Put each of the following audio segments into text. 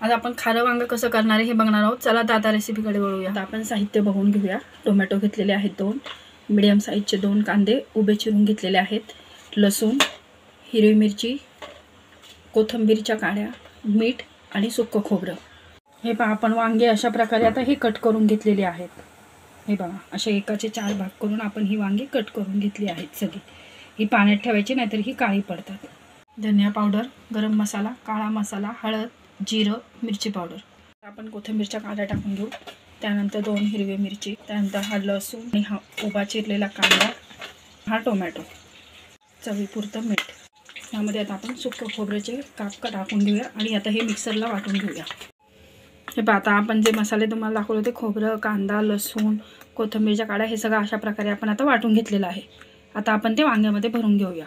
आज आपण खारं वांगं कसं करणार आहे हे बघणार आहोत। चला आता रेसिपीकडे वळूया। आता आपण साहित्य बघून घेऊया। टोमॅटो घेतलेले आहेत 2, मीडियम साईजचे 2 कांदे उभे चिरून घेतलेले आहेत, लसूण, हिरवी मिरची, कोथिंबीरच्या काड्या, मीठ आणि सुक्क खोबरं। हे पहा आपण वांगे अशा प्रकारे आता हे कट करून घेतलेले आहेत। हे बघा असे एकाचे 4 भाग करून आपण ही वांगी कट करून घेतली आहेत सगळी। ही पाण्यात ठेवायची नाहीतर ही काळी पडतात। धनिया पावडर, गरम मसाला, काळा मसाला, हळद, जिरं, मिरची पावडर। आपण कोथिंबीरच्या काड्या टाकून घेऊ। त्यानंतर 2 हिरवी मिरची, त्यानंतर हा लसूण आणि हा उभा चिरलेला कांदा, हा टोमॅटो, चवीपुरतं मीठ। यामध्ये आता आपण सुक्क खोबऱ्याचे काप टाकून घेऊया आणि आता हे मिक्सरला वाटून घेऊया। हे पहा आता आपण जे मसाले तुम्हाला दाखवले होते, खोबरं, कांदा, लसूण, कोथिंबीरच्या काड्या, हे सगळं अशा प्रकारे आपण आता वाटून घेतलेलं आहे। आता आपण ते वांग्यामध्ये भरून घेऊया।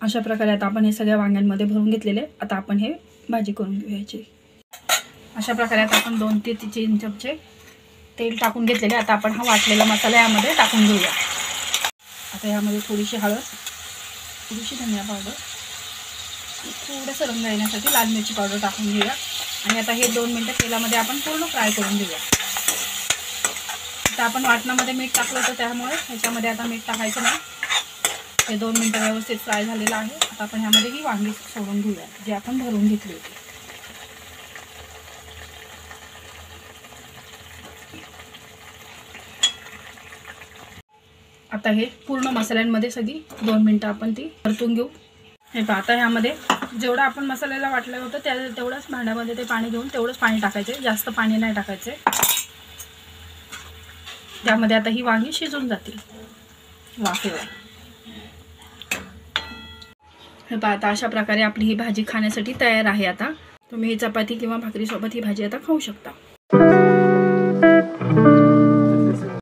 अशा प्रकारे आता आपण हे सगळ्या वांग्यांमध्ये भरून घेतलेले। आता आपण हे भाजी करून घ्यायची। अशा प्रकारे आता आपण 2 ते 3 चमचे तेल टाकून घेतलेले। आता आपण हा वाटलेला मसाला यामध्ये टाकून घेऊया। आता यामध्ये थोडीशी हळद, थोडीशी धनिया पावडर, थोडंसं रंग येण्यासाठी लाल मिरची पावडर टाकून घेऊया आणि आता हे 2 मिनिटं तेलामध्ये आपण पूर्ण फ्राय करून घेऊया। आता आपण वाटणामध्ये मीठ टाकलं होतं त्यामुळे ह्याच्यामध्ये आता मीठ टाकायचं नाही। हे 2 मिनिटं व्यवस्थित फ्राय झालेलं आहे। आता आपण ह्यामध्ये ही वांगी सोडून घेऊया जे आपण भरून घेतली होती। आता हे पूर्ण मसाल्यांमध्ये सगळी 2 मिनिटं आपण ती परतून घेऊ। हे पहा आता ह्यामध्ये जेवढं आपण मसाल्याला वाटलं होतं तेवढंच भांड्यामध्ये ते पाणी घेऊन तेवढंच पाणी टाकायचे, जास्त पाणी नाही टाकायचे। त्यामध्ये आता ही वांगी शिजून जातील वाफेवर। हे पहा आता अशा प्रकारे आपली ही भाजी खाण्यासाठी तयार आहे। आता तुम्ही ही चपाती किंवा भाकरीसोबत ही भाजी आता खाऊ शकता।